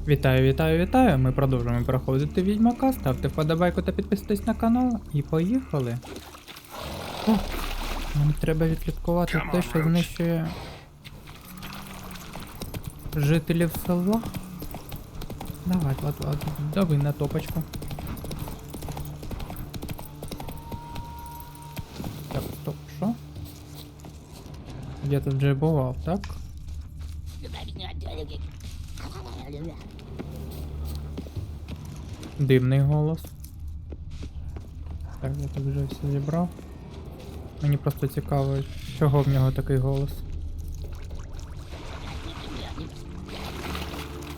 Вітаю, вітаю, вітаю! Ми продовжуємо проходити Відьмака. Ставте вподобайку та підписуйтесь на канал. І поїхали. О, мені треба відслідкувати те, що знищує жителів села. Давай, давай на топочку. Так, стоп, що? Я тут вже бував, так? Дивний голос. Так, я тут вже все зібрав. Мені просто цікаво, чого в нього такий голос.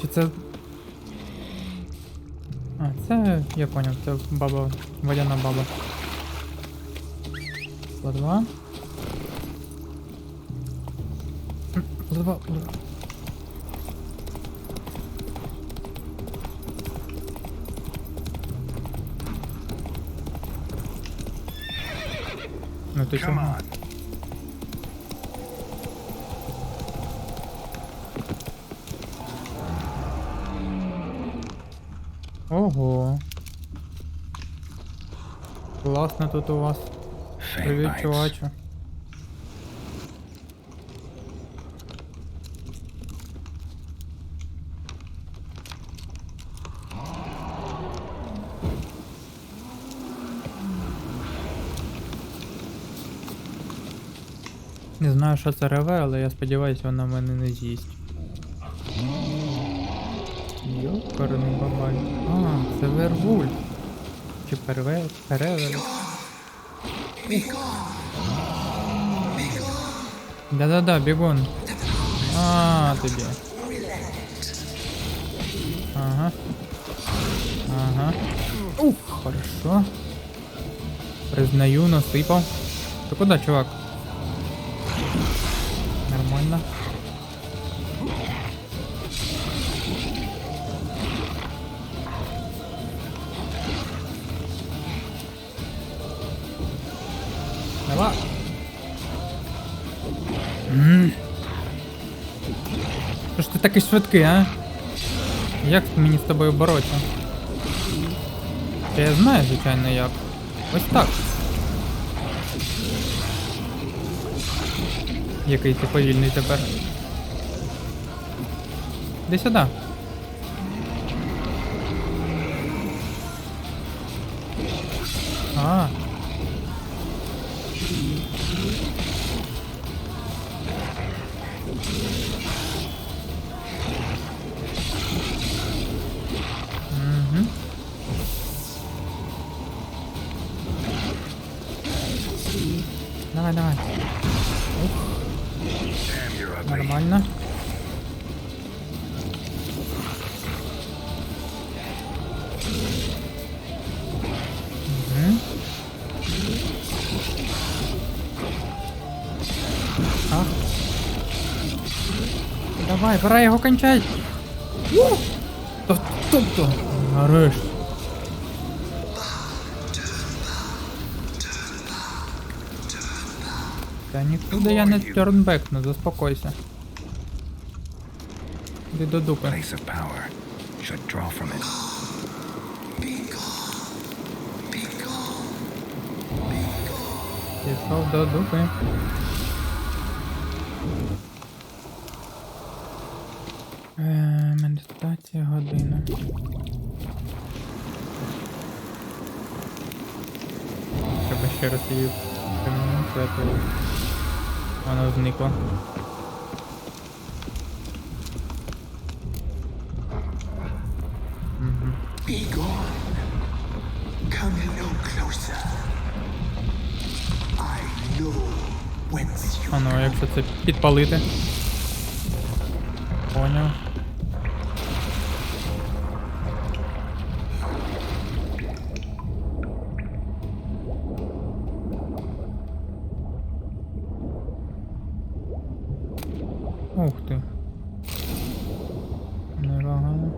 Чи це... А, це... я поняв, це баба... водяна баба. Ладва. Ладва. Ну ти чого? Ого. Класно тут у вас. Привіт, чувачу. Не знаю, що це реве, але я сподіваюся, вона мене не з'їсть. Йокарний бабай. А, це вервуль. Чи перевер. Да-да-да, бігун. А, тобі. Ага. Ага. Ух, хорошо. Признаю, насипав. Ти куди, чувак? Нормально. Давай. Що ж ти такий швидкий, а? Як мені з тобою боротися? Я знаю, звичайно, як. Ось так. Який ти повільний тепер. Іди сюди. А. Угу. Давай, давай. Ух. Нормально. Угу. А. Давай, пора його кончать. Тобто. Нарешті. Та нікуди я не тернбекну, заспокойся. Іди до дупи. Пішов до дупи. Медитація година. Треба ще раз її примінити, вона зникла. А ну, якщо це підпалити. Поняв. Ух ти. Непогано.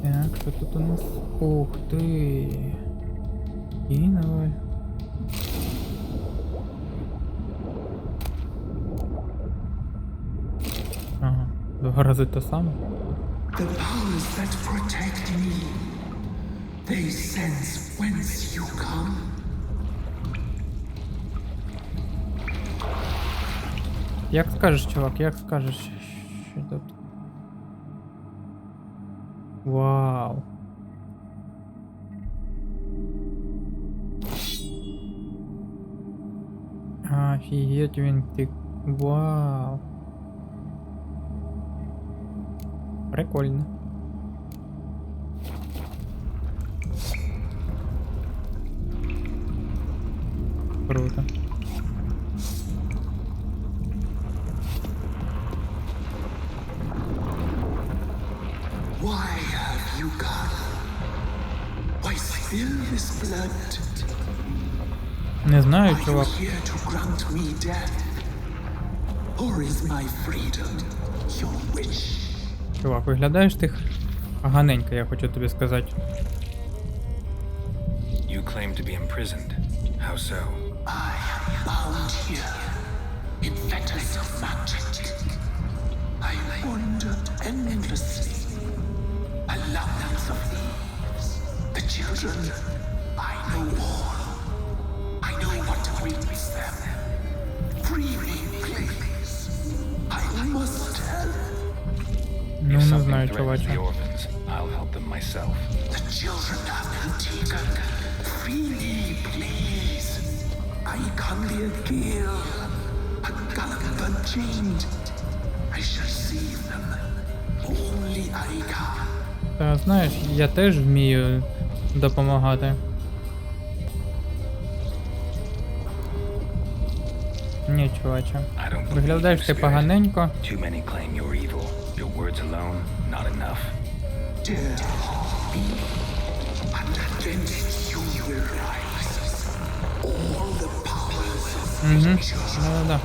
Так, що тут у нас? Ух ти. І давай. Два рази те саме. The powers that protect me, they sense whence you come. Як скажеш, чувак, як скажеш. Що тут? Вау. Офігеть, він тик. Вау. Прикольно. Круто. Why have you come? Why spill this blood? Не знаю, Are you чувак. here to grant me death? Or is my freedom your wish? Чувак, виглядаєш ти ганенько, я хочу тобі сказати. You claim to be imprisoned. How so? I am bound here in fetters of magic. I wandered endlessly, a labyrinth of thieves. The children, I know all. I know what awaits them. Free me, please. I must help. Ну, If не something знаю, threatens чуваче. the orphans, I'll help them myself. The children have been taken. Free me, please. I can't be a girl, a gallop unchained. I shall save them. Only I can. Та знаєш, я теж вмію допомагати. Ні, чуваче. I don't believe Виглядаєш you, ти Spirit. поганенько. Too many claim you're evil. Your words alone, not enough. Dare me, and against you will rise all the powers of Угу. nature. Да-да-да.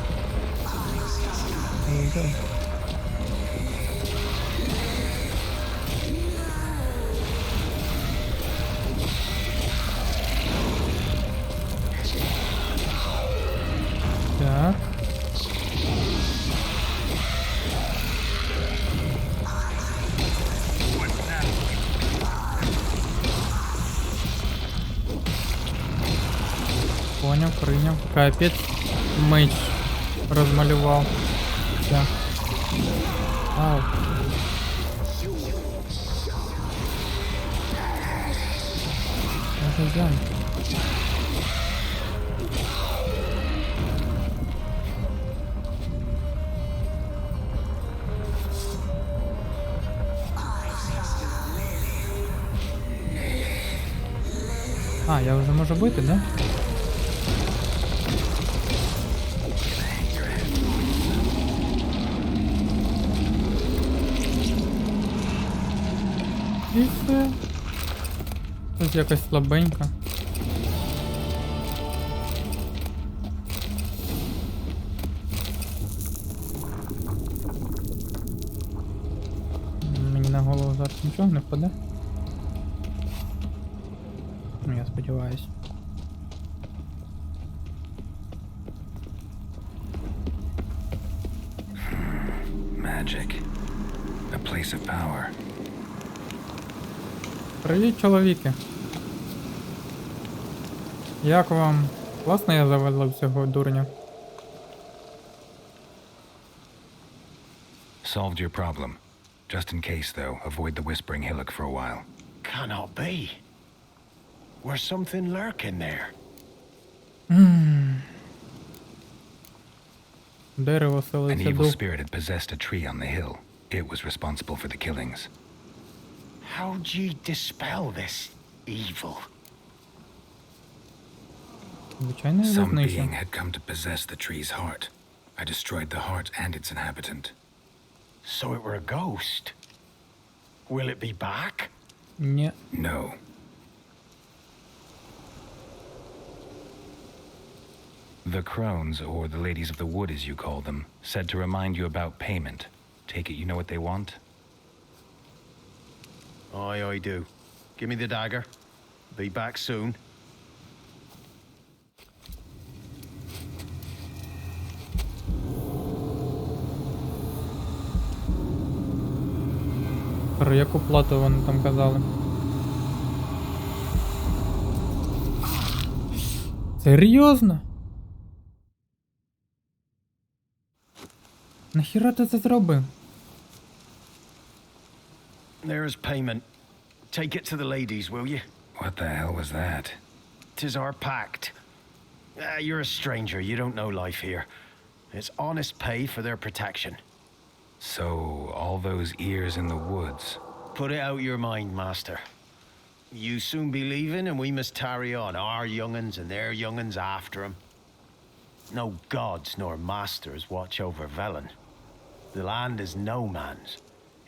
Так. Поняв, прийняв. Капець. Меч розмалював. Все. Ау. Ай-яй-яй. А, я вже можу бити, да? І все. Тут якось слабенько. Мені на голову зараз нічого не впаде. Ну, я сподіваюсь. Magic. A place of power. Привіт, чоловіки. Як вам? Класно я завалив цього дурня. Solved your problem. Just in case, though, avoid the Whispering Hillock for a while. Cannot be. There's something lurking there. Дерево An селиться evil дух. spirit had possessed a tree on the hill. It was responsible for the killings. How'd ye dispel this evil? Звичайно, я Some знищу. being had come to possess the tree's heart. I destroyed the heart and its inhabitant. So it were a ghost. Will it be back? Ні. No. The crones, or the ladies of the wood as you call them, said to remind you about payment. Take it you know what they want? Aye, I do. Give me the dagger. Be back soon. Про яку плату вони там казали? Серйозно? Нахіра ти це зробив? There's payment. Take it to the ladies, will you? What the hell was that? 'Tis our pact. You're a stranger, you don't know life here. It's honest pay for their protection. So, all those ears in the woods. Put it out your mind, master. You soon be leaving and we must tarry on, our young'uns and their young'uns after 'em. No gods nor masters watch over Velen. The land is no man's.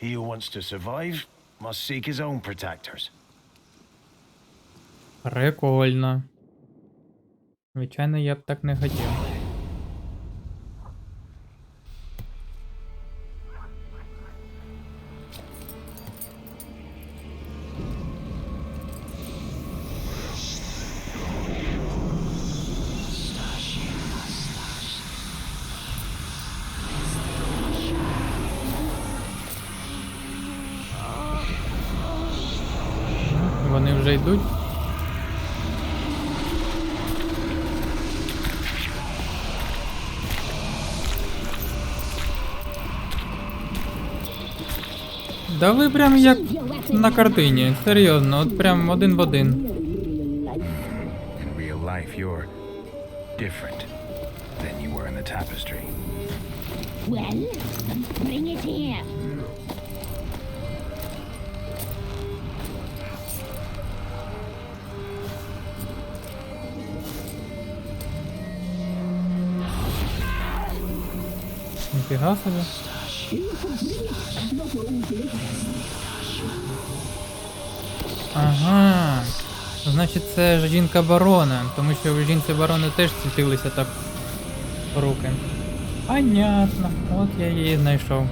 He who wants to survive must seek his own protectors. Прикольно. Звичайно, я б так не хотів. Вони вже йдуть. Да ви прям як на картині, серйозно, от прям один в один. In real life, you're different than you were in the tapestry. Well, bring it here. Ніфіга собі. Ага. Значить, це ж жінка барона, тому що у жінці барона теж світилися так руки. Понятно. От я її знайшов.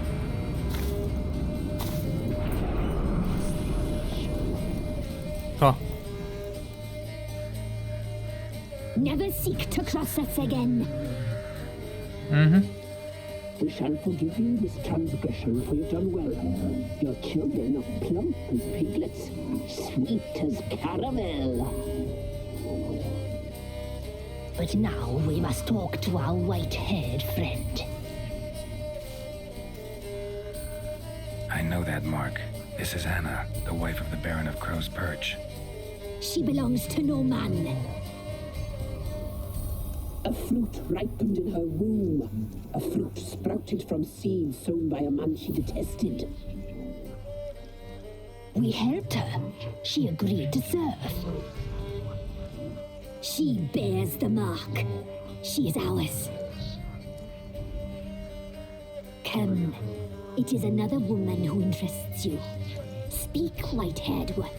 Що? Never seek to cross us again. Угу. We shall forgive you this transgression, for you've done well. Your children are plump as piglets, sweet as caramel. But now we must talk to our white-haired friend. I know that mark. This is Anna, the wife of the Baron of Crow's Perch. She belongs to no man. A fruit ripened in her womb. A fruit sprouted from seeds sown by a man she detested. We helped her. She agreed to serve. She bears the mark. She is ours. Come. It is another woman who interests you. Speak, white-haired one.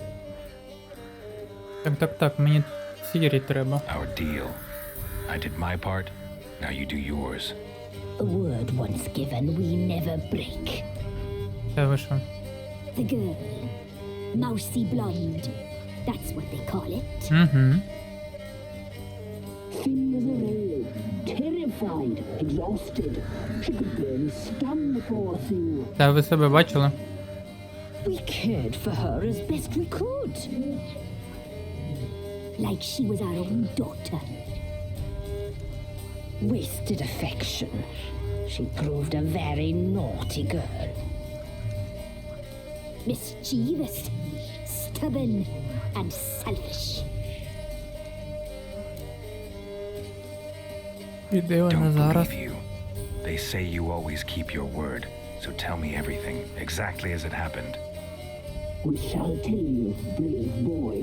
Так, мені Сірі треба. Our deal. I did my part, now you do yours. A word once given, we never break. Це ви що? The girl. Mousy blonde. That's what they call it. Угу. Thin as a rail, terrified, exhausted. She could barely stand the poor thing. Та ви себе бачили? We cared for her as best we could. Like she was our own daughter. Wasted affection. She proved a very naughty girl. Mischievous, stubborn, and selfish. Іде вона Don't зараз. believe you. They say you always keep your word, so tell me everything, exactly as it happened. We shall tell you, brave boy.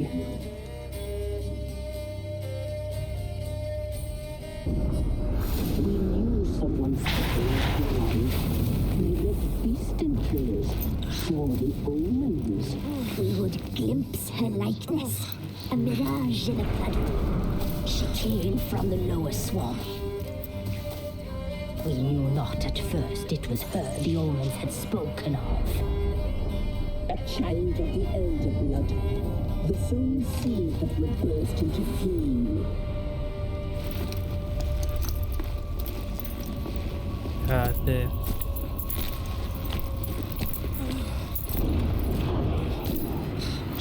We knew someone stayed behind. We left feasting trails, saw the omens. We would glimpse her likeness, a mirage in a flood. She came from the lower swamp. We knew not at first it was her the omens had spoken of. A child of the elder blood, the soul seed that would burst into flame. А, де?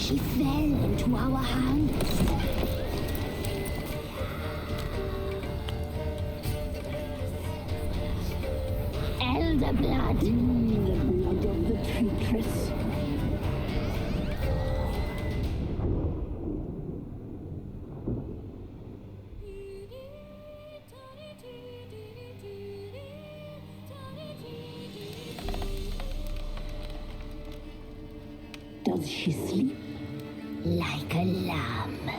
She fell into our hands. Elder blood. The blood of the traitress. Does she sleep? Like a lamb.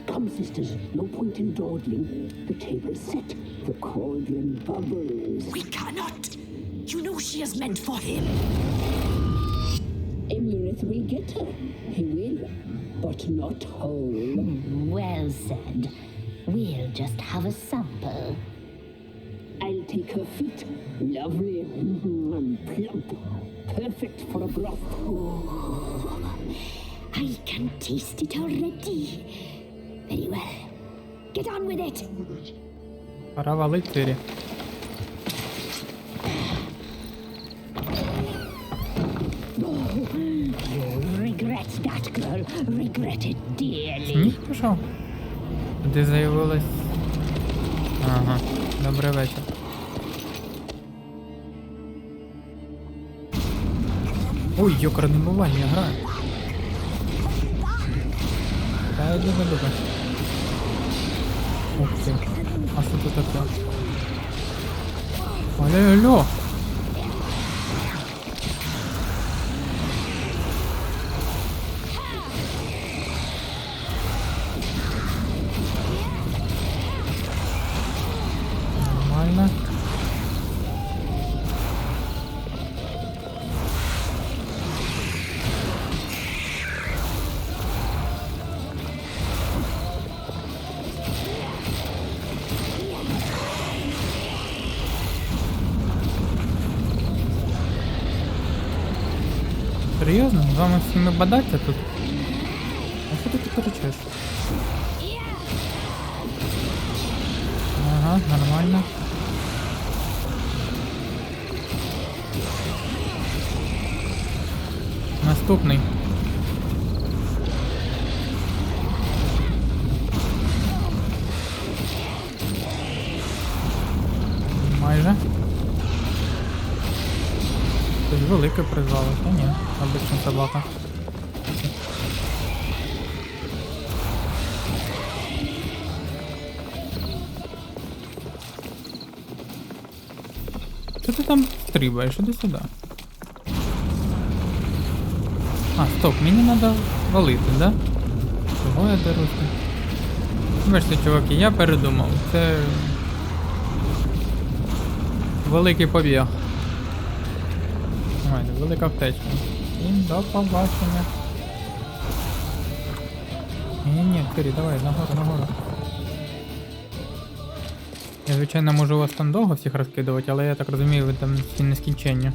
Come, sisters, no point in dawdling. The table's set. The cauldron bubbles. We cannot. You know she is meant for him. Emirith will get her. He will, but not whole. Well said. We'll just have a sample. I'll take her feet. Lovely and plump. Perfect for a broth. I can taste it already. Very well. Get on with it. Пора валить Цири. You'll regret that, girl. Regret it dearly. Сніг пішов? Де заявилась? Ага, добрий вечір. Ой, йокарний бувай, я граю. Та я дуже добре. Ух ти. А що тут таке? Алло. Нормально. Серйозно? З вами всіми бадаться тут? А що ти тут кричиш? Ага, нормально. Наступний. Майже. Щось велике призвали, та ні, обична собака. Що ти там стрибаєш? Іди сюди. А, стоп, мені треба валити, да? Чого я деруся? Бачите, чуваки, я передумав. Це великий побіг. Ой, велика втечка. І до побачення. Ні, Кирі, давай, нагору. Я, звичайно, можу вас там довго всіх розкидувати, але я так розумію, ви там всі нескінченні.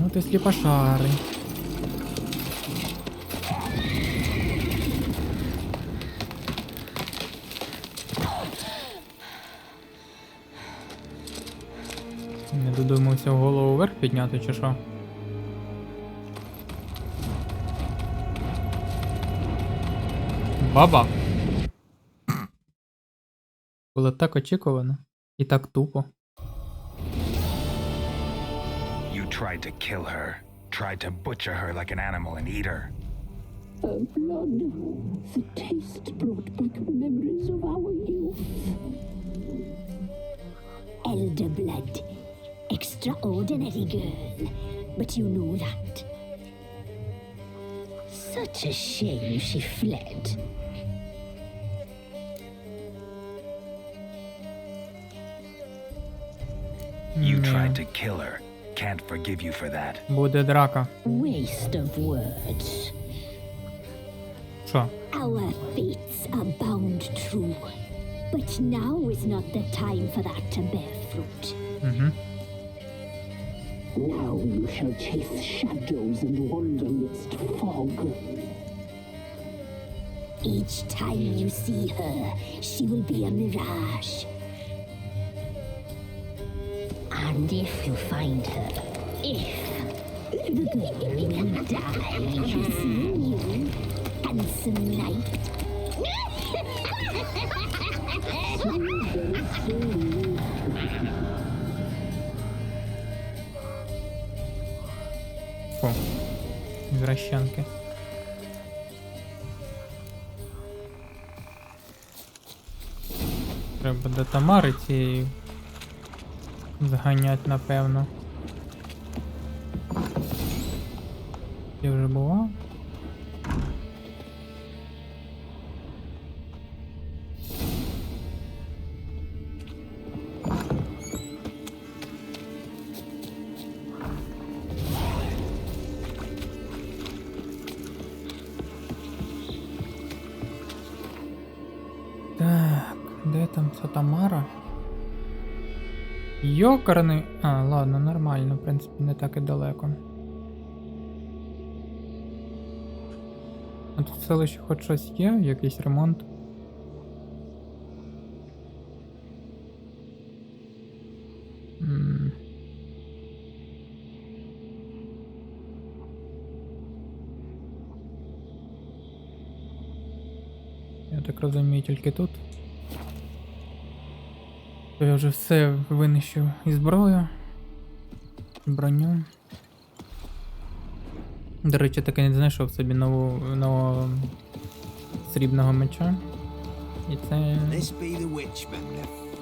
Ну ти сліпошарий. Не додумався голову вверх підняти, чи що? Баба! Було так очікувано. І так тупо. You tried to kill her. Tried to butcher her like an animal and eat her. Her blood. The taste brought back memories of our youth. Elder blood. Extraordinary girl. But you know that. Such a shame she fled. You tried to kill her. Can't forgive you for that. Буде драка. Waste of words. Що? Our fates are bound true. But now is not the time for that to bear fruit. Угу. Now you shall chase shadows and wander midst fog. Each time you see her, she will be a mirage. And if you find her, the girl will die seeing you, handsome knight. Фу. Извращенки. Треба до Тамари цієї зганять, напевно. Я вже була. Так, де там ця Тамара? Йокарний. А, ладно, нормально, в принципі, не так і далеко. А тут в селищі хоч щось є, якийсь ремонт. Я так розумію, тільки тут. Я вже все винищив і зброю, і броню. До речі, так і не знайшов собі нового срібного меча. І це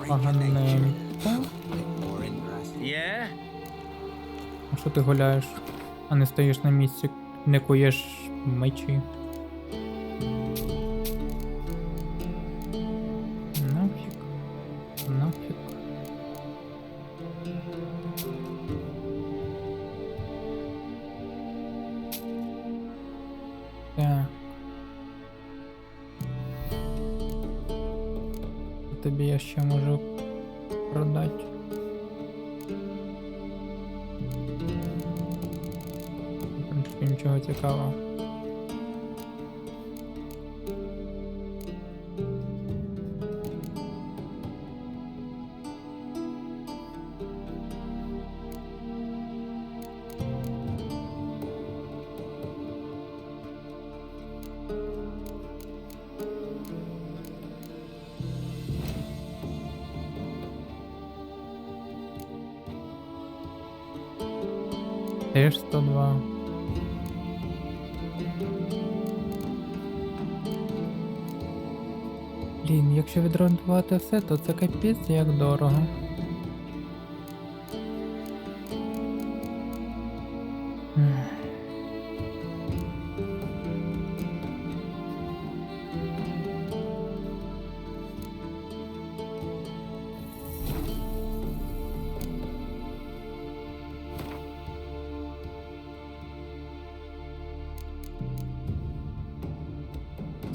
поганенько. Yeah? А що ти гуляєш, а не стоїш на місці, не куєш мечі? Нафіг. Нафіг. Так. Тобі я ще можу продати. В принципі, нічого цікавого. Теж 102. Блін, якщо відремонтувати все, то це капець як дорого.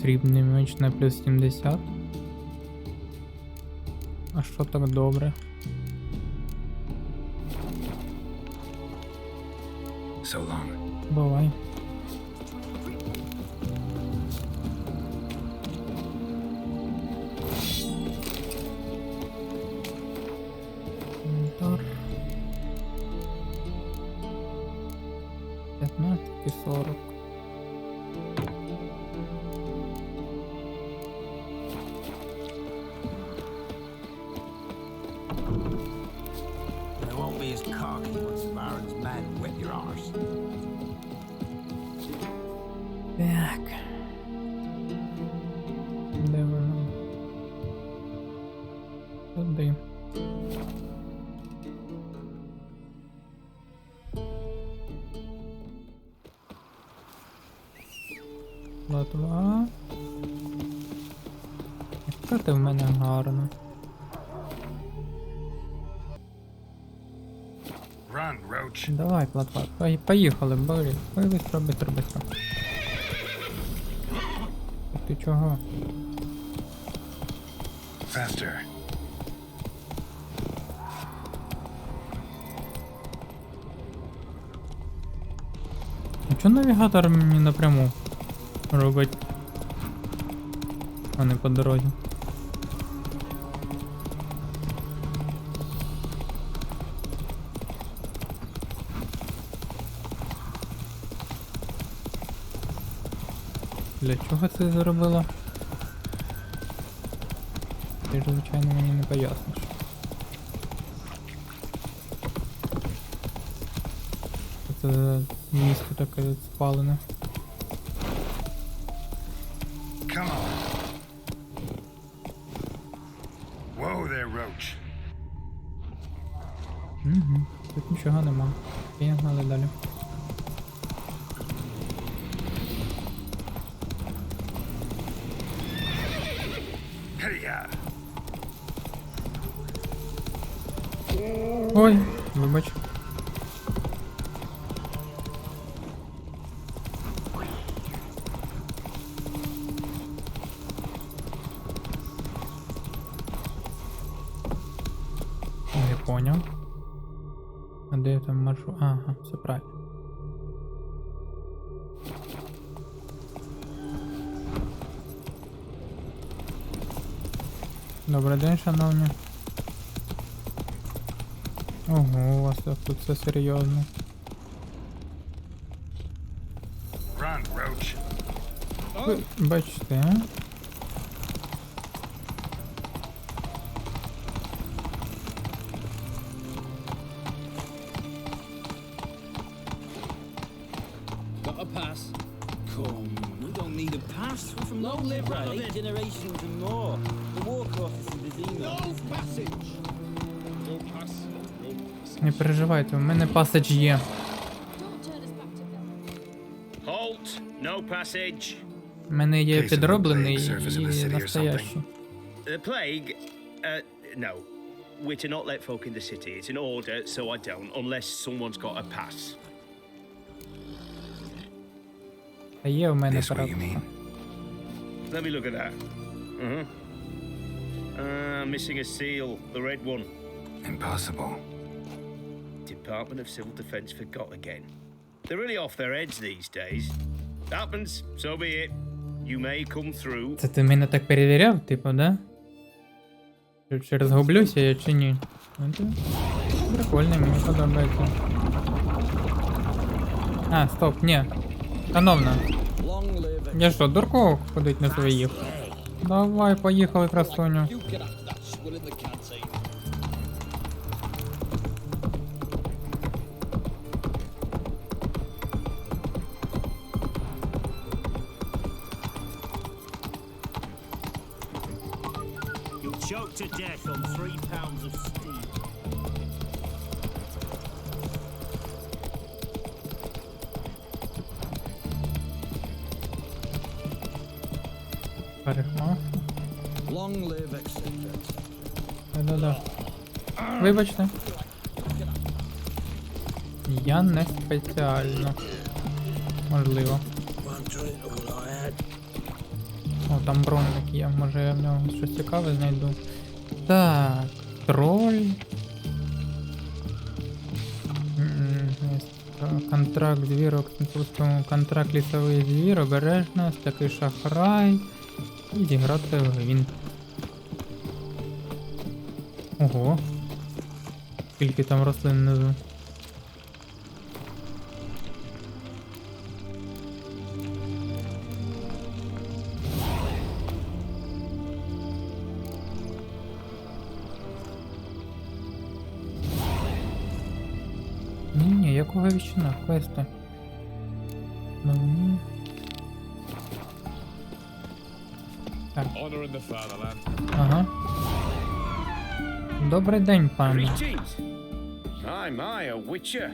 Срібний меч на плюс 70. А що так добре? So long. Бувай. Інвентар. 15 і 40. They won't be as cocky once the Baron's men whip your arse. Так. Де воно? Сюди. Латва. Яка ти в мене гарна. Run, Roach. Давай, платва. Поїхали, бери. Ой, быстро, быстро, быстро. Ти чого? Faster. чого навігатор мені напряму робить, а не по дорозі? Для чого це зробило? Ти ж, звичайно, мені не поясниш. Це за місто таке спалене. Come on. Whoa there, Roach. Угу, тут нічого нема. Пігнали далі. Hey-ya. Ой, вибач. Не понял. А де я там маршрут? Ага, все правильно. Добрий день, шановні. Ого, у вас тут все серйозно. Run, Roach. Ви бачите, а? Got a pass? Come, we don't need a pass. We're from no live right. 8 generations and more. The war course is the No passage. No pass. No pass. Не переживайте, у мене пасаж є. Halt! No passage. У мене є Case of the підроблений plague surface in the і city or настоящий. The plague? No. We're to not let folk in the city. It's an order, so I don't, unless someone's got a pass. А є у мене This what you практика. mean? Let me look at that. Missing a seal, the red one. Impossible. Department of Civil Defense forgot again. They're really off their heads these days. Happens, so be it. You may come through. Це ти мене так перевіряв, типу, да? Чи розгублюся я, чи ні? Ну, це прикольно, мені подобається. А, стоп, ні. Шановна, Long live я що, дурко ходить на своїх? Давай, поїхали, красуню. You can have that swill in the canteen. You'll choke to death on 3 pounds of steel. Перехмав. Long live etc. Да-да-да. Вибачте. Я не спеціально. Можливо. О, там бронник є, може я в нього щось цікаве знайду. Так, троль. Контракт звірок, контракт лісовий звір, обережно, такий шахрай. І зіграти в гвинт. Ого. Скільки там рослин внизу. Ні, якого віщина? Квести. Ні. Так. Ага. Добрий день, пане. My, a witcher.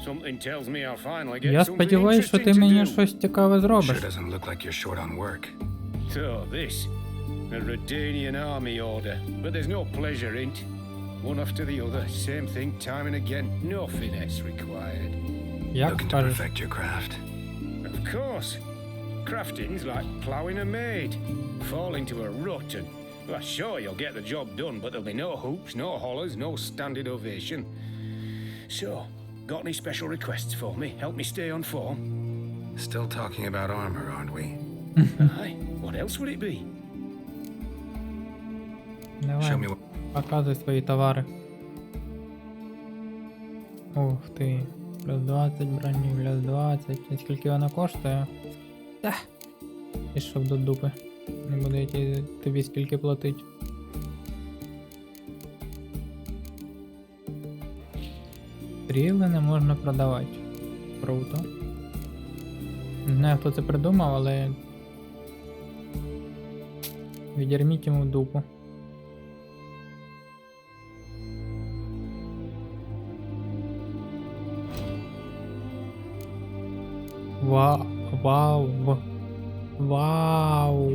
Something tells me I'll finally get Я something сподіваюся, що ти interesting to мені do. щось цікаве зробиш. Sure doesn't look like you're short on work. So this, a Redanian army order, but there's no pleasure in it. One after the other, same thing time and again, no finesse required. Як Looking to скажеш. perfect your craft. Of course, crafting's like ploughing a maid. Fall into a rut and, well, sure you'll get the job done, but there'll be no hoops, no hollers, no standing ovation. So, got any special requests for me? Help me stay on form? Still talking about armor, aren't we? Aye, what else would it be? Show me Давай, what... показуй свої товари. Ух ти. Плюс 20 броні, плюс 20. І скільки вона коштує? Та. Пішов до дупи. Не буду я тобі скільки платить. Стріли не можна продавати. Круто. Не знаю, хто це придумав, але... Відірміть йому дупу. Вау. Вау. Вау.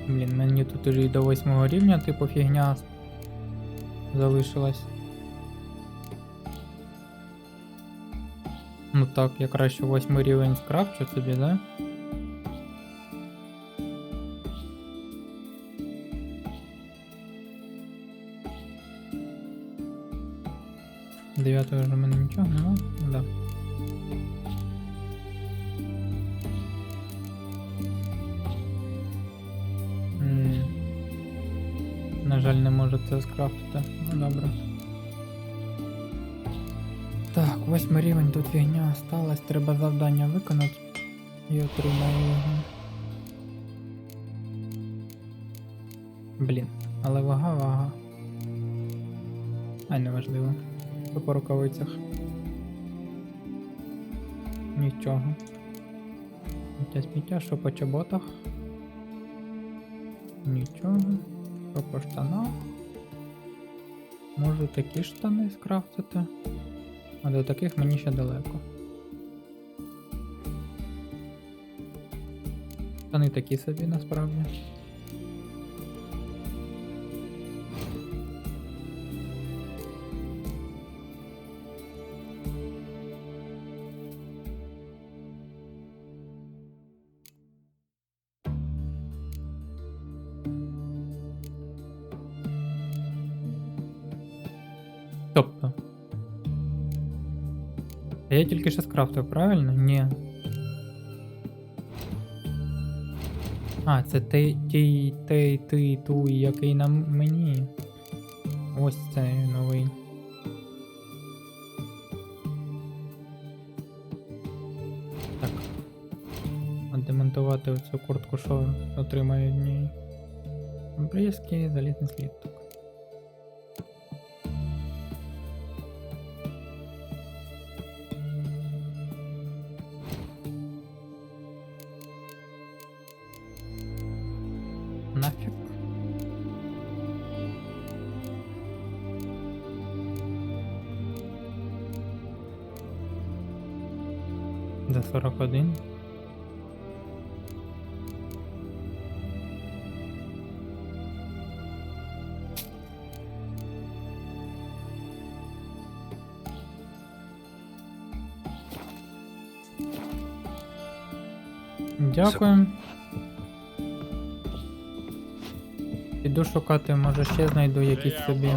Блін, мені тут уже і до 8 рівня, типу, фігня залишилась. Ну так, я краще 8 рівень скрафчу собі, да? Дев'ятого вже в мене нічого нема? Да. На жаль, не можу це скрафтити. Ну добре. Так, 8 рівень, тут фігня осталась, треба завдання виконати і отримаю його. Блін, але вага. Ай, неважливо. Що по рукавицях. Нічого. Сміття, що по чоботах. Нічого. Що по штанах. Можу такі штани скрафтити. А до таких мені ще далеко. Штани такі собі насправді. Тобто. Я тільки що скрафтив, правильно? Ні. А, це той, який на мені. Ось це новий. Так. А демонтувати оцю куртку, що отримаю в ній. Обрізки, залізний слідок. Нафиг. До 41. Дякую. Піду шукати, може ще знайду якісь собі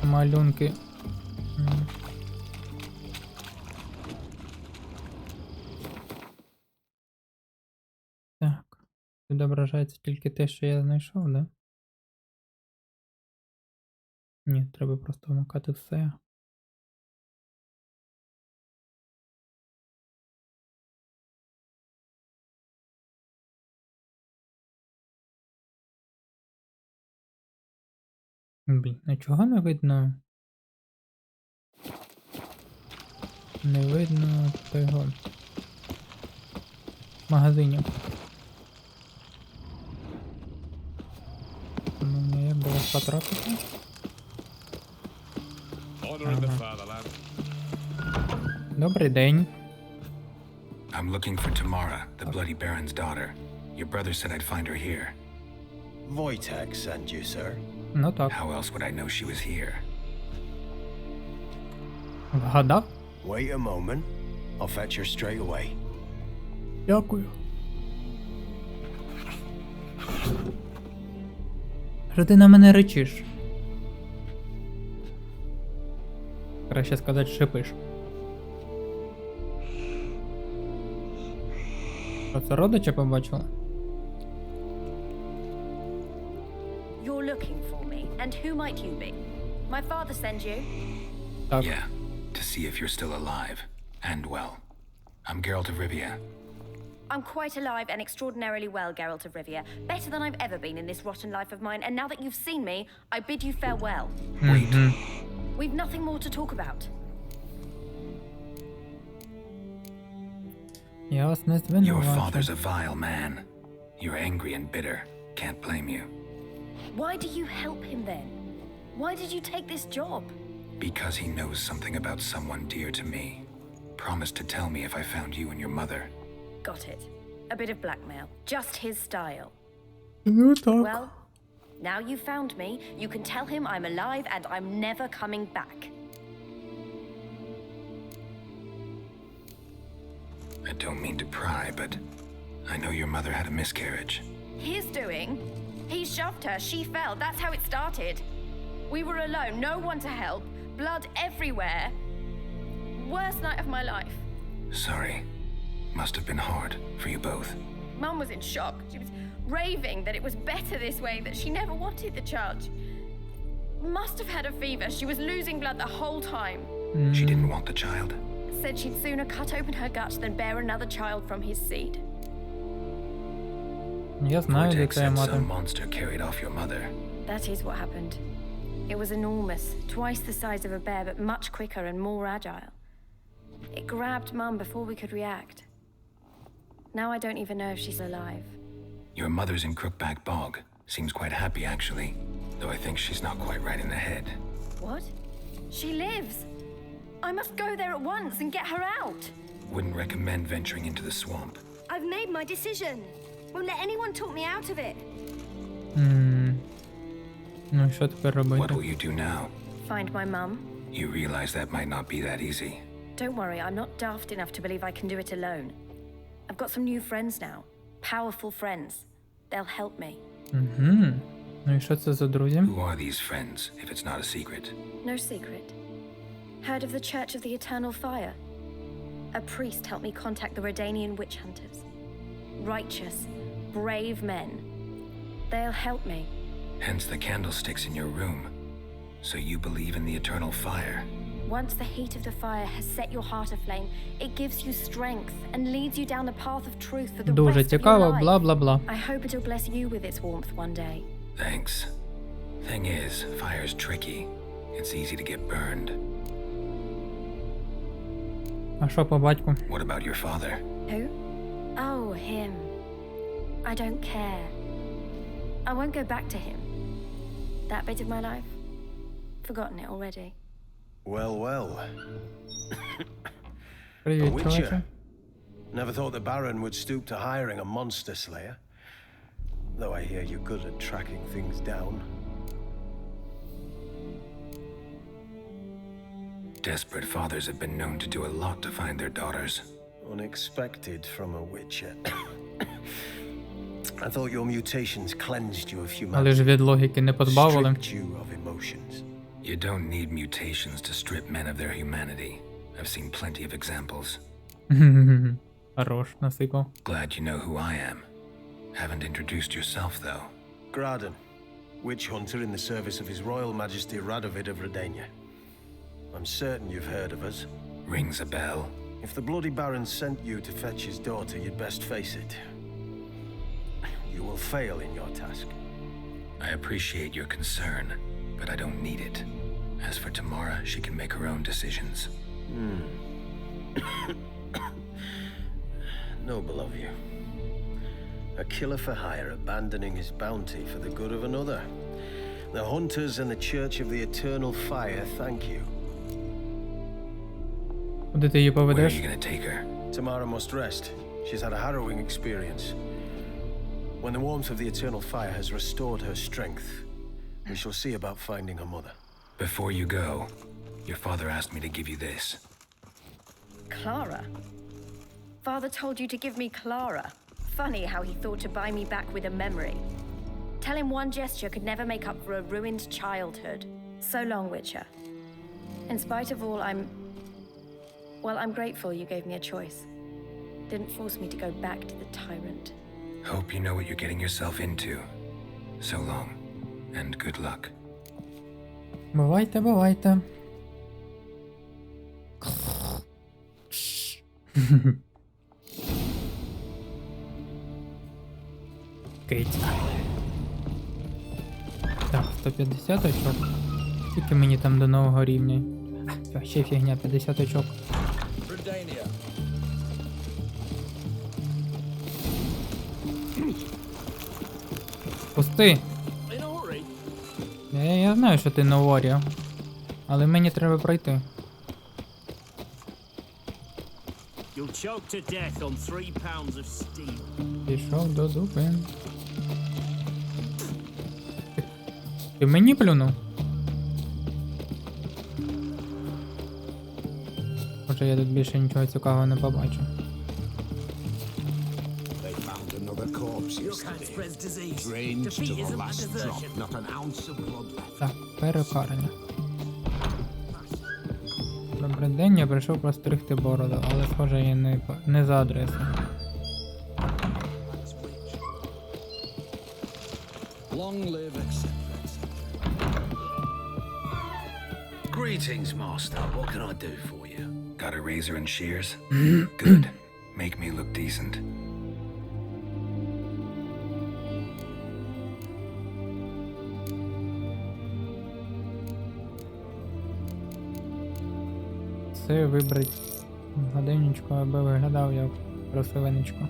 малюнки. Так. Відображається тільки те, що я знайшов, да? Ні, треба просто вмикати все. Блін, нічого не видно. Не видно того магазинів. Ну, як до вас потрапити? Ага. Добрий день. I'm looking for Tamara, the Bloody Baron's daughter. Your brother said I'd find her here. Wojtek sent you, sir. Ну так. How else would I know she was here? Вгадав? Wait a moment. I'll fetch her straight away. Дякую. Що ти на мене речиш? Краще сказати, шипиш. Що це, родича побачила? You're looking for me, and who might you be? My father send you? Так. Yeah, to see if you're still alive and well. I'm Geralt of Rivia. I'm quite alive and extraordinarily well, Geralt of Rivia. Better than I've ever been in this rotten life of mine, and now that you've seen me, I bid you farewell. Wait. We've nothing more to talk about. Я вас не Your звинувачую. father's a vile man. You're angry and bitter. Can't blame you. Why do you help him then? Why did you take this job? Because he knows something about someone dear to me. Promised to tell me if I found you and your mother. Got it. A bit of blackmail. Just his style. Ну так. Well, now you've found me, you can tell him I'm alive and I'm never coming back. I don't mean to pry, but I know your mother had a miscarriage. His doing? He shoved her, she fell, that's how it started. We were alone, no one to help, blood everywhere. Worst night of my life. Sorry. Must have been hard for you both. Mum was in shock. She was raving that it was better this way, that she never wanted the child. She must have had a fever. She was losing blood the whole time. She didn't want the child? Said she'd sooner cut open her gut than bear another child from his seed. Я знаю, де Vortex твоя said мати. some monster carried off your mother. That is what happened. It was enormous, twice the size of a bear, but much quicker and more agile. It grabbed Mum before we could react. Now I don't even know if she's alive. Your mother's in Crookback Bog. Seems quite happy, actually. Though I think she's not quite right in the head. What? She lives! I must go there at once and get her out! Wouldn't recommend venturing into the swamp. I've made my decision. Won't let anyone talk me out of it. Ну, що тепер What робити? will you do now? Find my mum. You realize that might not be that easy. Don't worry, I'm not daft enough to believe I can do it alone. I've got some new friends now. Powerful friends. They'll help me. Угу. Ну і що це за друзі? Who are these friends, if it's not a secret? No secret. Heard of the Church of the Eternal Fire? A priest helped me contact the Redanian witch hunters. Righteous, brave men. They'll help me. Hence the candlesticks in your room. So you believe in the eternal fire? Once the heat of the fire has set your heart aflame, it gives you strength and leads you down the path of truth for the Дуже rest of your цікаво, life. бла-бла-бла. I hope it'll bless you with its warmth one day. Thanks. Thing is, fire's tricky. It's easy to get burned. А що по батьку? What about your father? Who? Oh, him. I don't care. I won't go back to him. That bit of my life? Forgotten it already. Well, well. Привіт, A witcher. чуваче. Never thought the Baron would stoop to hiring a monster slayer. Though I hear you're good at tracking things down. Desperate fathers have been known to do a lot to find their daughters. Unexpected from a witcher. I thought your mutations cleansed you of Але ж humanity. від логіки не позбавили. Stripped you of emotions. You don't need mutations to strip men of their humanity. I've seen plenty of examples. Хорош, насипав. Glad you know who I am. Haven't introduced yourself, though. Graden, witch hunter in the service of His Royal Majesty Radovid of Redania. I'm certain you've heard of us. Rings a bell. If the Bloody Baron sent you to fetch his daughter, you'd best face it. You will fail in your task. I appreciate your concern, but I don't need it. As for Tamara, she can make her own decisions. Noble of you. A killer for hire abandoning his bounty for the good of another. The hunters and the Church of the Eternal Fire thank you. Куди ти її Where are поведеш? you gonna take her? Tamara must rest. She's had a harrowing experience. When the warmth of the Eternal Fire has restored her strength, we shall see about finding her mother. Before you go, your father asked me to give you this. Clara? Father told you to give me Clara. Funny how he thought to buy me back with a memory. Tell him one gesture could never make up for a ruined childhood. So long, Witcher. In spite of all, I'm grateful you gave me a choice. Didn't force me to go back to the tyrant. Hope you know what you're getting yourself into. So long, and good luck. Бувайте, бувайте. Кицька. Так, 150 очок. Скільки мені там до нового рівня? Все, ще фігня, 50 очок. Пусти! Я знаю, що ти на ворі. Але мені треба пройти. Пішов до зупин. Ти мені плюнув? Може я тут більше нічого цікавого не побачу. Так, перекарання. Добрий день, я прийшов постригти бороду, але схоже я не за адресою. Greetings, Master. What can I do for you? Got a razor and shears? Good. Make me look decent. Це вибрать годинничку, аби виглядав як красивенечко.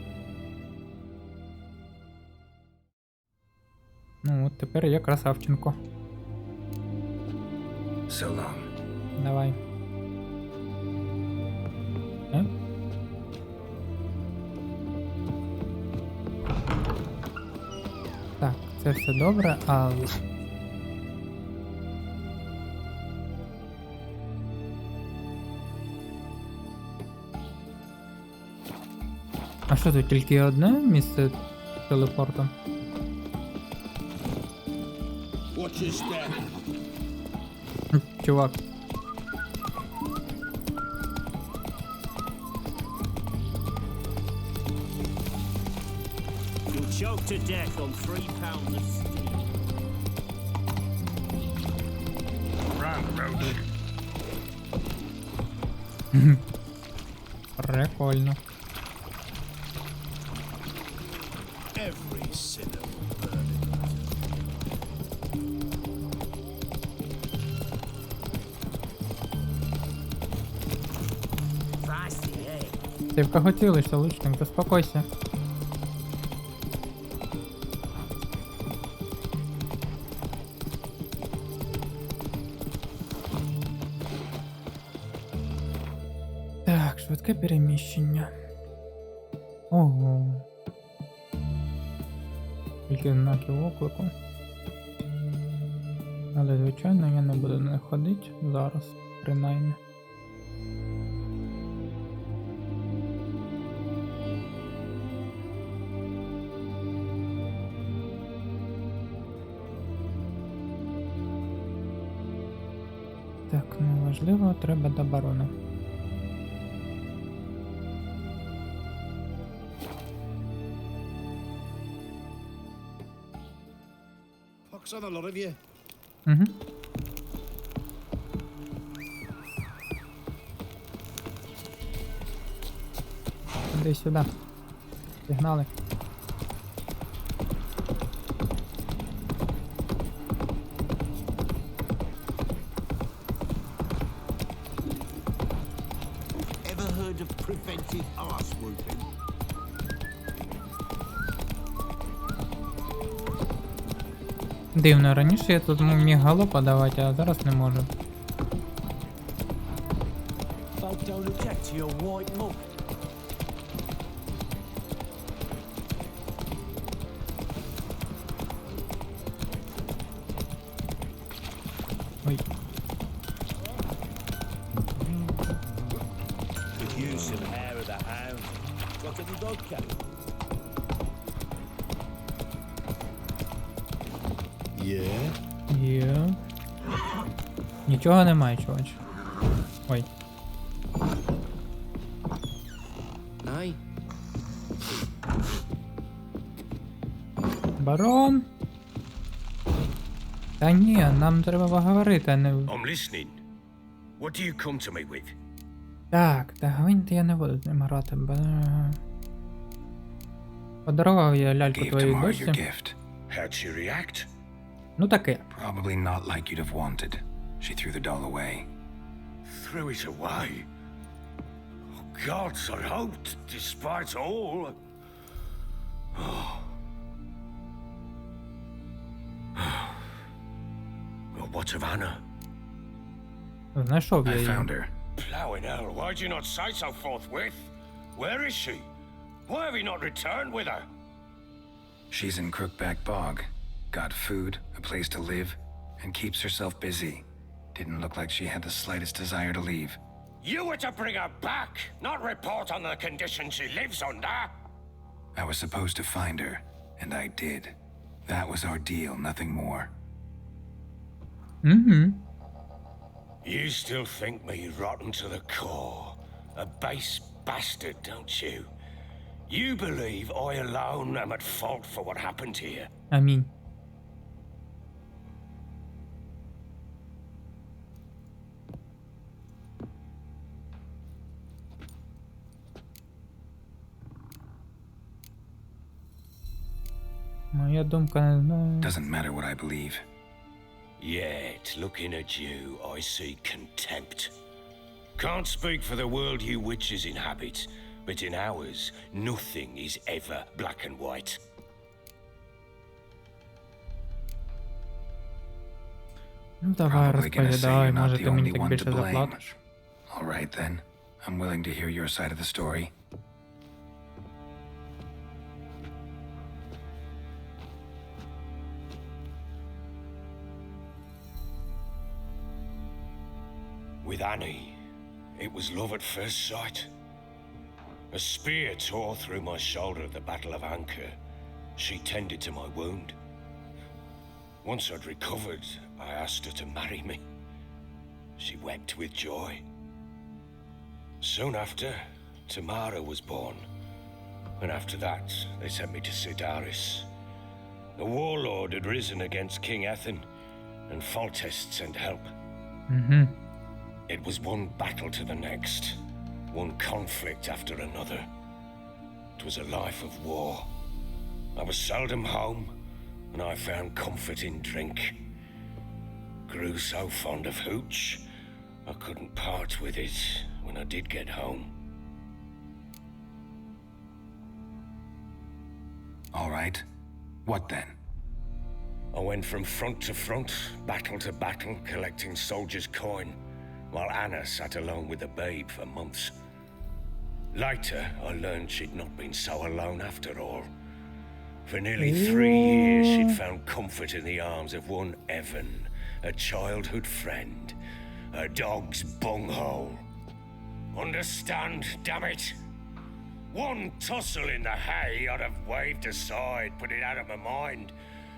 Ну от тепер я красавченко. So long. Давай. Так, це все добре, але... А що тут, тільки одне місце телепорту? Чувак. To death on 3 pounds of steel. Run, roach. Прикольно. Every sinner will burn in that. Ти вкаготілишся, лучник, заспокойся. Так, швидке переміщення. Ого. Тільки знаків оклику. Але, звичайно, я не буду на них ходити зараз, принаймні. Так, ну важливо, треба до барона. on a lot of you. Угу. Іди сюди. Пігнали. Ever heard of preventive arse whooping? Дивно, раніше я тут міг галопа давати, а зараз не можу. Ой. Є. Нічого немає, чувач. Ой. Aye. Барон? Та ні, нам треба поговорити, а не... I'm listening. What do you come to me with? Так, давайте я не буду з ним грати, бо... Подарував я ляльку Gave твоїй Tamara your дочці. gift. How'd she react? Ну таке. Probably not like you'd have wanted. She threw the doll away. Threw it away. Oh, gods, I hoped, despite all. Well, what of Anna? Знайшов я I її. found her. Plowing hell, why'd you not say so forthwith? Where is she? Why have you not returned with her? She's in Crookback Bog. Got food, a place to live, and keeps herself busy. Didn't look like she had the slightest desire to leave. You were to bring her back, not report on the conditions she lives under. I was supposed to find her, and I did. That was our deal, nothing more. Угу. You still think me rotten to the core. A base bastard, don't you? You believe I alone am at fault for what happened here. Амінь. Моя думка не знаю. Doesn't matter what I believe. Yet, looking at you, I see contempt. Can't speak for the world you witches inhabit, but in ours, nothing is ever black and white. Ну давай, Probably gonna say you're розповідай, not може the ти мені only так one to більше blame. заплатиш. All right then. I'm willing to hear your side of the story. With Annie, it was love at first sight. A spear tore through my shoulder at the Battle of Anchor. She tended to my wound. Once I'd recovered, I asked her to marry me. She wept with joy. Soon after, Tamara was born. And after that, they sent me to Sidaris. The warlord had risen against King Ethan, and Foltest sent help. Угу. It was one battle to the next, one conflict after another. It was a life of war. I was seldom home, and I found comfort in drink. Grew so fond of hooch, I couldn't part with it when I did get home. All right. What then? I went from front to front, battle to battle, collecting soldiers' coin, while Anna sat alone with the babe for months. Later, I learned she'd not been so alone after all. For nearly 3 years, she'd found comfort in the arms of one Evan, a childhood friend, a dog's bunghole. Understand, damn it? One tussle in the hay I'd have waved aside, put it out of my mind.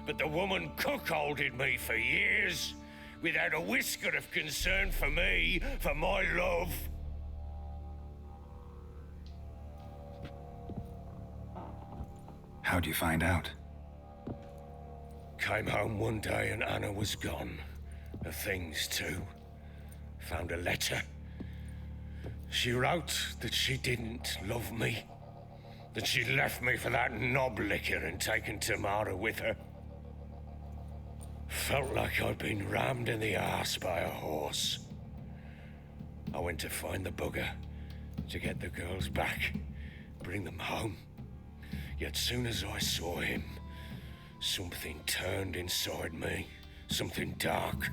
But the woman cuckolded me for years, without a whisker of concern for me, for my love. How'd you find out? Came home one day and Anna was gone. Her things too. Found a letter. She wrote that she didn't love me. That she'd left me for that knob licker and taken Tamara with her. Felt like I'd been rammed in the arse by a horse. I went to find the bugger, to get the girls back, bring them home. Yet soon as I saw him, something turned inside me, something dark.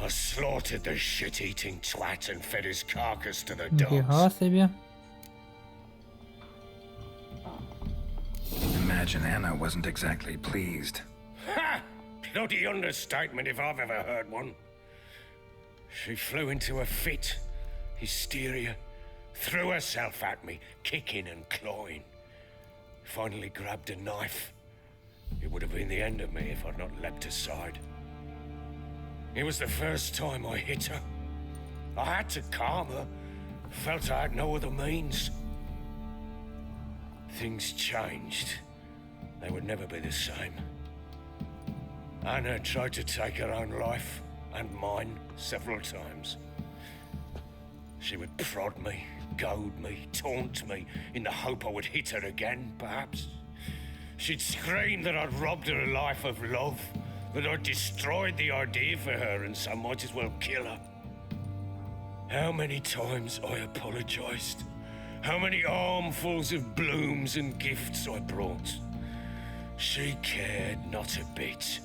I slaughtered the shit-eating twat and fed his carcass to the Ніфіга dogs. собі. Imagine Anna wasn't exactly pleased. Ha! Bloody understatement if I've ever heard one. She flew into a fit, hysteria, threw herself at me, kicking and clawing. Finally grabbed a knife. It would have been the end of me if I'd not leapt aside. It was the first time I hit her. I had to calm her. Felt I had no other means. Things changed. They would never be the same. Anna tried to take her own life, and mine, several times. She would prod me, goad me, taunt me, in the hope I would hit her again, perhaps. She'd scream that I'd robbed her a life of love, that I'd destroyed the idea for her and so might as well kill her. How many times I apologized. How many armfuls of blooms and gifts I brought. She cared not a bit.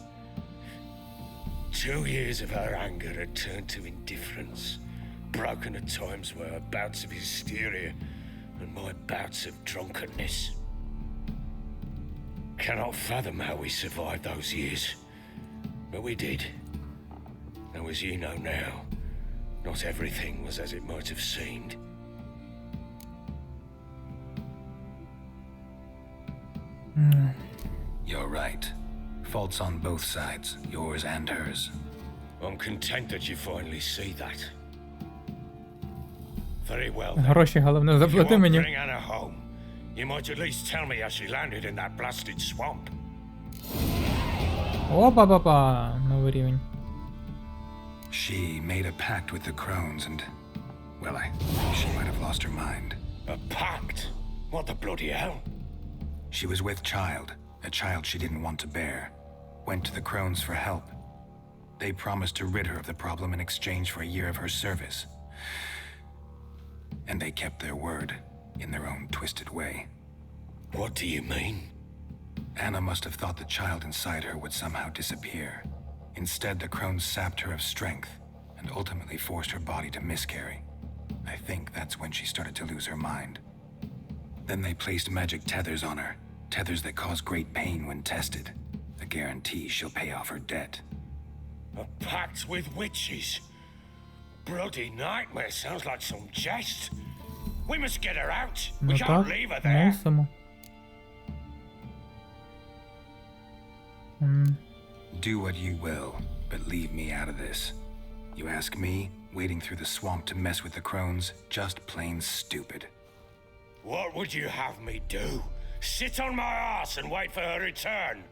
2 years of her anger had turned to indifference, broken at times by her bouts of hysteria and my bouts of drunkenness. Cannot fathom how we survived those years, but we did. Though as you know now, not everything was as it might have seemed. You're right. Faults on both sides, yours and hers. I'm content that you finally see that. Very well then. Гроші, головне, If you заплати won't мені. bring Anna home, you might at least tell me how she landed in that blasted swamp. Опа-па-па, новий рівень. She made a pact with the crones and, well, she might have lost her mind. A pact? What the bloody hell? She was with child, a child she didn't want to bear. Went to the crones for help. They promised to rid her of the problem in exchange for a year of her service. And they kept their word, in their own twisted way. What do you mean? Anna must have thought the child inside her would somehow disappear. Instead, the crones sapped her of strength and ultimately forced her body to miscarry. I think that's when she started to lose her mind. Then they placed magic tethers on her, tethers that cause great pain when tested. A guarantee she'll pay off her debt. A pact with witches? Bloody nightmare, sounds like some jest. We must get her out. We Ну can't так, leave her there. мусимо. Do what you will, but leave me out of this. You ask me, wading through the swamp to mess with the crones, just plain stupid. What would you have me do? Sit on my ass and wait for her return?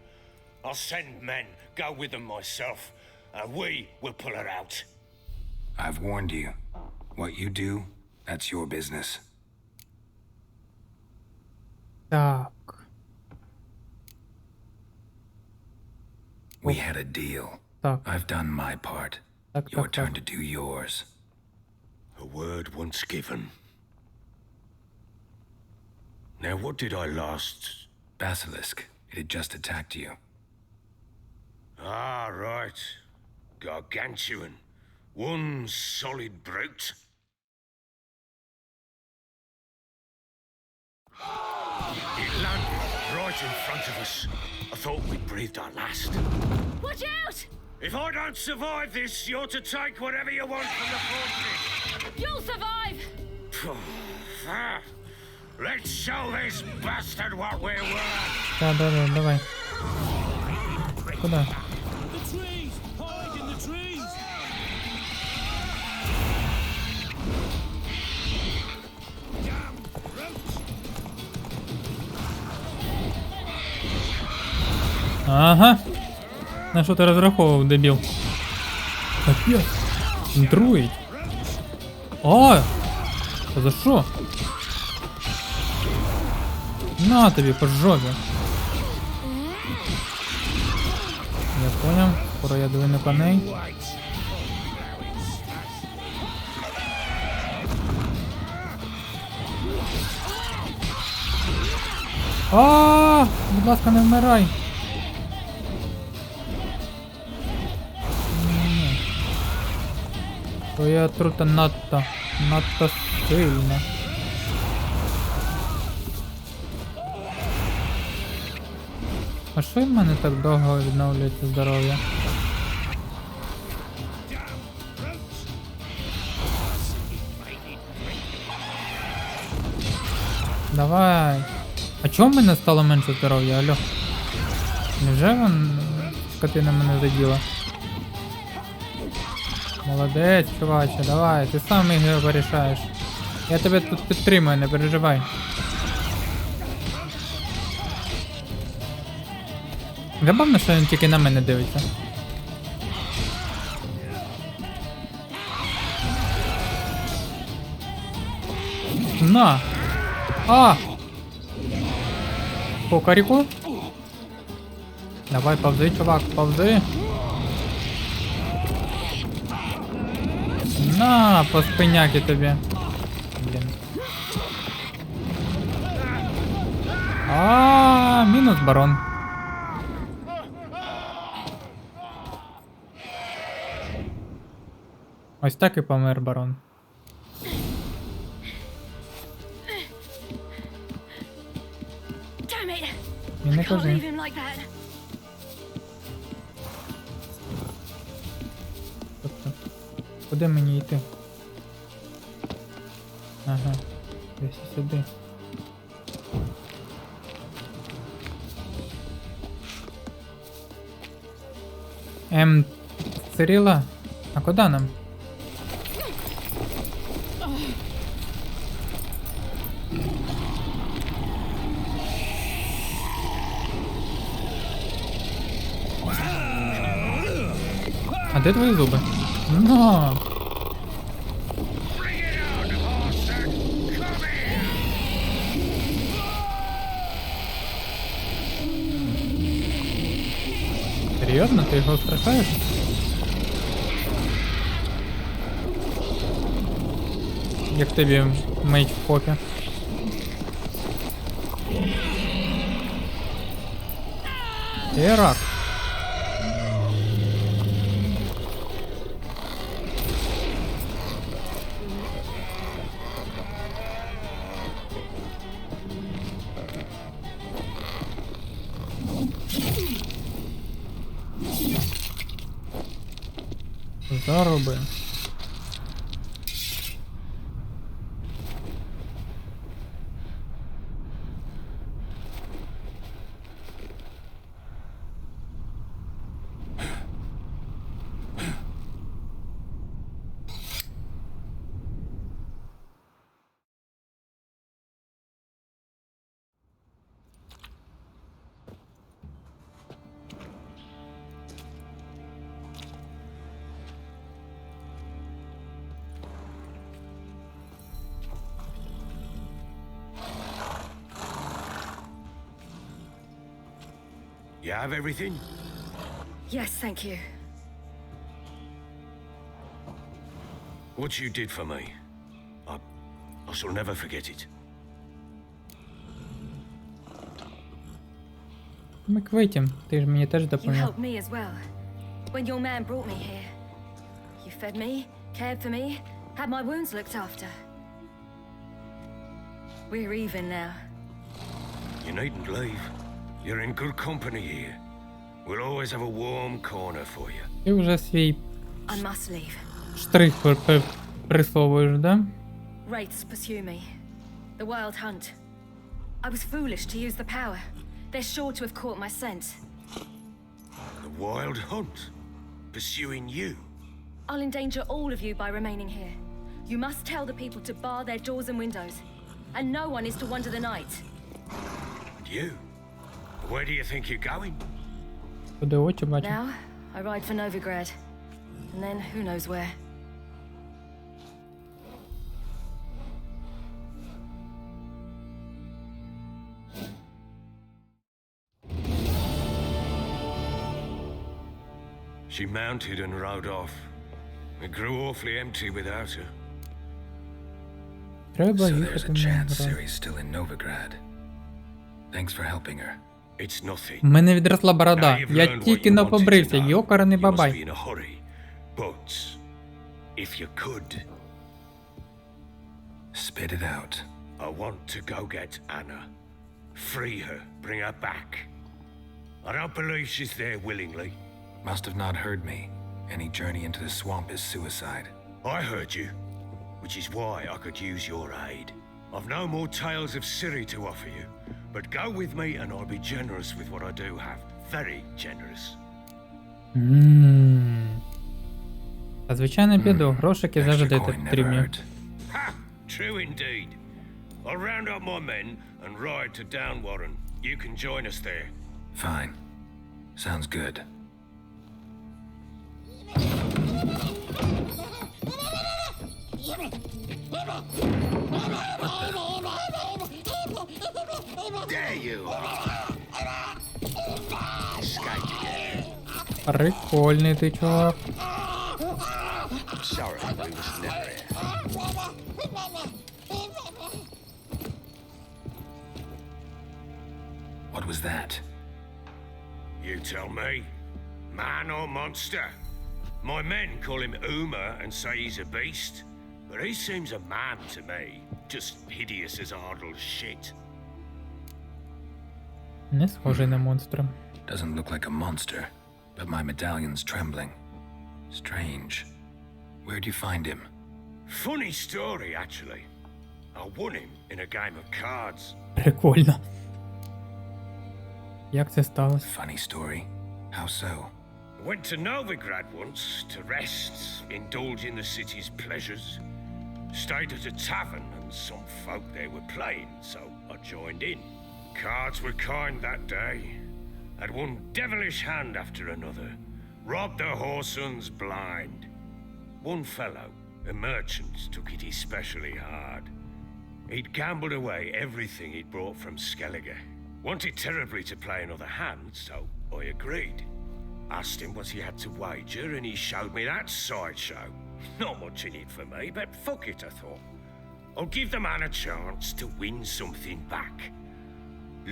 I'll send men, go with them myself, and we will pull her out. I've warned you. What you do, that's your business. Так. We had a deal. Так. I've done my part. Так, Your так, turn так. to do yours. A word once given. Now what did I last... Basilisk. It had just attacked you. Ah, right. Gargantuan. One solid brute. It landed right in front of us. I thought we'd breathed our last. Watch out! If I don't survive this, you're to take whatever you want from the fortress. You'll survive! Let's show this bastard what we're worth. Да, давай. Куда? The trees! Hide in the trees! Ага. На що ти розраховував, дебіл? Капець. Друїть. О! А за що? На тобі по жопі. Я понял. Скоро я двину коней. А, будь ласка, не вмирай. Твоя отрута надто сильна. А що в мене так довго відновлюється здоров'я? Давай. А чому в мене стало менше здоров'я, алло? Невже скотина мене заділа? Молодець, чуваче, давай, ти сам його вирішаєш. Я тебе тут підтримую, не переживай. Забавно, що він тільки на мене дивиться. На! А! По каріку? Давай, повзи, чувак, повзи. На, по спиняки тобі. Блін. Мінус барон. Ось так і помер барон. Damn it! І не Can't кажи. leave him like that. Тобто, куди мені йти? Ага, десь сюди. Цирила? А куди нам? А де твої зуби? Ну. Серйозно? Ти його страшаєш? Як тобі мить в попі? Ти рак. Зароби. You have everything? Yes, thank you. What you did for me, I shall never forget it. Ми квитім, ти ж мені теж You допомог. helped me as well. When your man brought me here, you fed me, cared for me, had my wounds looked after. We're even now. You needn't leave. You're in good company here. We'll always have a warm corner for you. Ти вже свій I must leave. штрих присовуєш, да? Wraiths pursue me. The wild hunt. I was foolish to use the power. They're sure to have caught my scent. The wild hunt? Pursuing you? I'll endanger all of you by remaining here. You must tell the people to bar their doors and windows. And no one is to wander the night. And you? Where do you think you're going? Куди очі бачу. Now, I ride for Novigrad. And then who knows where. She mounted and rode off. It grew awfully empty without her. Треба So there's їхати a в chance Новгород. Ciri's still in Novigrad. Thanks for helping her. It's nothing. У мене відросла Now борода. you've Я learned what тільки you но wanted to побрився, know. йокарений You must be бабай. in a hurry. But if you could, Spit it out. I want to go get Anna. Free her, bring her back. I don't believe she's there willingly. Must have not heard me. Any journey into the swamp is suicide. I heard you, which is why I could use your aid. I've no more tales of Ciri to offer you, but go with me and I'll be generous with what I do have. Very generous. Та звичайно піду, грошики Extra завжди coin never потрібні. hurt. Ha! True indeed. I'll round up my men and ride to Downwarren. You can join us there. Fine. Sounds good. There you are. Escaped again. Прикольний ти, чувак. Sorry, we was never here. What was that? You tell me. Man or monster? My men call him Uma and say he's a beast, but he seems a man to me. Just hideous as Ardle's shit. Не схожий на монстра. Doesn't look like a monster, but my medallion's trembling. Strange. Where'd you find him? Funny story, actually. I won him in a game of cards. Прикольно. Як це сталося? Funny story. How so? Went to Novigrad once to rest, indulge in the city's pleasures. Stayed at a tavern and some folk there were playing, so I joined in. Cards were kind that day. Had one devilish hand after another. Robbed the whoresons blind. One fellow, a merchant, took it especially hard. He'd gambled away everything he'd brought from Skellige. Wanted terribly to play another hand, so I agreed. Asked him what he had to wager, and he showed me that sideshow. Not much in it for me, but fuck it, I thought. I'll give the man a chance to win something back.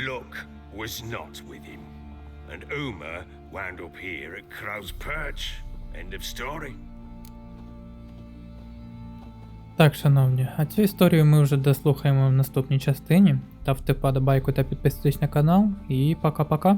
Luck was not with him, and Uma wound up here at Crow's Perch. End of story. Так, шановні, а цю історію ми вже дослухаємо в наступній частині. Ставте вподобайку та підписуйтесь на канал. І пока-пока.